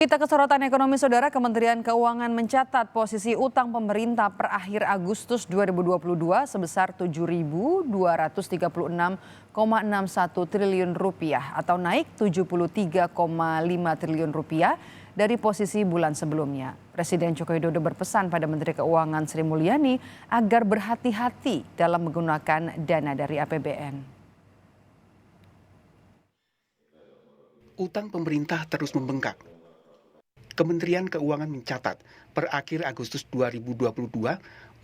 Kita ke sorotan ekonomi, Saudara. Kementerian Keuangan mencatat posisi utang pemerintah per akhir Agustus 2022 sebesar 7.236,61 triliun rupiah atau naik 73,5 triliun rupiah dari posisi bulan sebelumnya. Presiden Joko Widodo berpesan pada Menteri Keuangan Sri Mulyani agar berhati-hati dalam menggunakan dana dari APBN. Utang pemerintah terus membengkak. Kementerian Keuangan mencatat per akhir Agustus 2022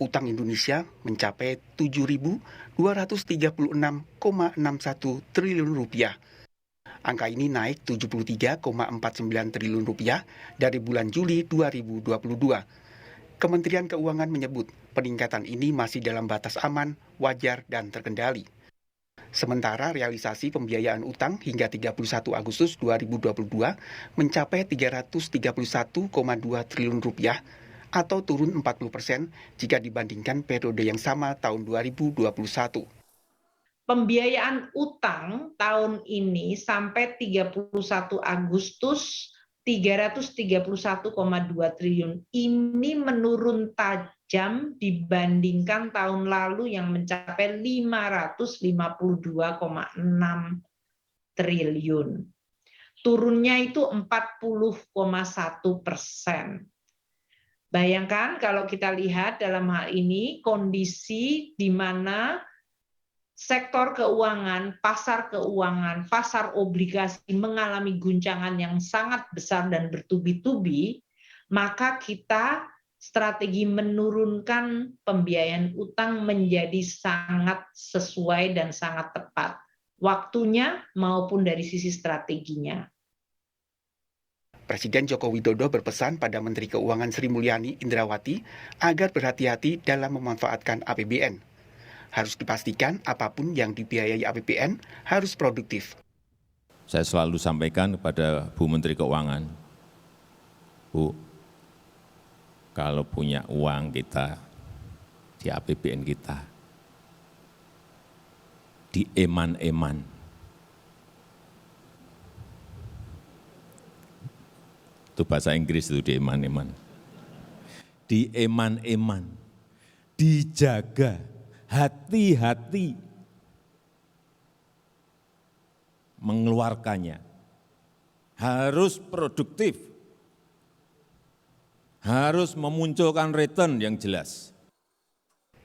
utang Indonesia mencapai 7.236,61 triliun rupiah. Angka ini naik 73,49 triliun rupiah dari bulan Juli 2022. Kementerian Keuangan menyebut peningkatan ini masih dalam batas aman, wajar, dan terkendali. Sementara realisasi pembiayaan utang hingga 31 Agustus 2022 mencapai 331,2 triliun rupiah atau turun 40% jika dibandingkan periode yang sama tahun 2021. Pembiayaan utang tahun ini sampai 31 Agustus 331,2 triliun ini menurun tajam dibandingkan tahun lalu yang mencapai 552,6 triliun. Turunnya itu 40,1%. Bayangkan kalau kita lihat dalam hal ini kondisi di mana sektor keuangan, pasar obligasi mengalami guncangan yang sangat besar dan bertubi-tubi, maka kita strategi menurunkan pembiayaan utang menjadi sangat sesuai dan sangat tepat. Waktunya maupun dari sisi strateginya. Presiden Joko Widodo berpesan pada Menteri Keuangan Sri Mulyani Indrawati agar berhati-hati dalam memanfaatkan APBN. Harus dipastikan apapun yang dibiayai APBN harus produktif. Saya selalu sampaikan kepada Bu Menteri Keuangan, Bu, kalau punya uang kita di APBN kita, di eman-eman. Itu bahasa Inggris itu, di eman-eman. Di eman-eman, dijaga. Hati-hati mengeluarkannya, harus produktif, harus memunculkan return yang jelas.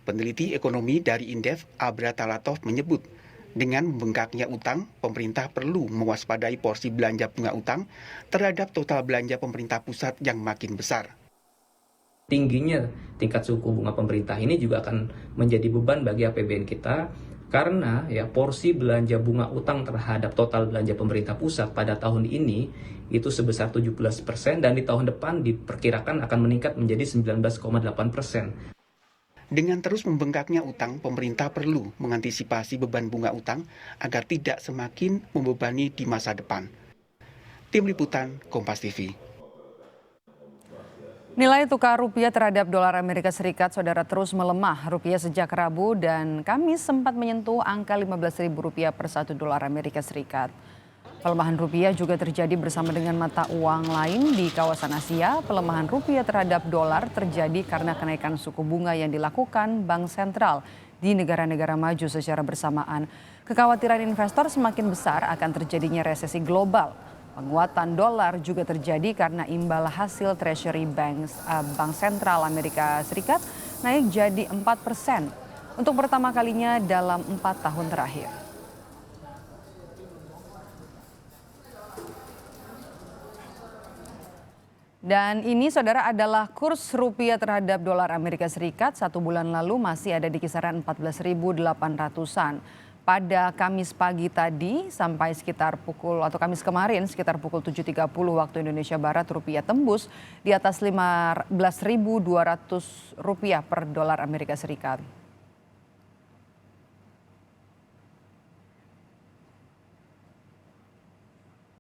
Peneliti ekonomi dari Indef, Abra Talatov menyebut, dengan membengkaknya utang, pemerintah perlu mewaspadai porsi belanja bunga utang terhadap total belanja pemerintah pusat yang makin besar. Tingginya tingkat suku bunga pemerintah ini juga akan menjadi beban bagi APBN kita karena porsi belanja bunga utang terhadap total belanja pemerintah pusat pada tahun ini itu sebesar 17% dan di tahun depan diperkirakan akan meningkat menjadi 19,8%. Dengan terus membengkaknya utang, pemerintah perlu mengantisipasi beban bunga utang agar tidak semakin membebani di masa depan. Tim Liputan, Kompas TV. Nilai tukar rupiah terhadap dolar Amerika Serikat, Saudara, terus melemah. Rupiah sejak Rabu dan Kamis sempat menyentuh angka Rp15.000 per 1 dolar Amerika Serikat. Pelemahan rupiah juga terjadi bersama dengan mata uang lain di kawasan Asia. Pelemahan rupiah terhadap dolar terjadi karena kenaikan suku bunga yang dilakukan Bank Sentral di negara-negara maju secara bersamaan. Kekhawatiran investor semakin besar akan terjadinya resesi global. Penguatan dolar juga terjadi karena imbal hasil Treasury Bank Sentral Amerika Serikat naik jadi 4% untuk pertama kalinya dalam 4 tahun terakhir. Dan ini, Saudara, adalah kurs rupiah terhadap dolar Amerika Serikat 1 bulan lalu masih ada di kisaran 14.800-an. Pada Kamis pagi tadi sampai sekitar Kamis kemarin sekitar pukul 7.30 waktu Indonesia Barat, rupiah tembus di atas Rp15.200 per dolar Amerika Serikat.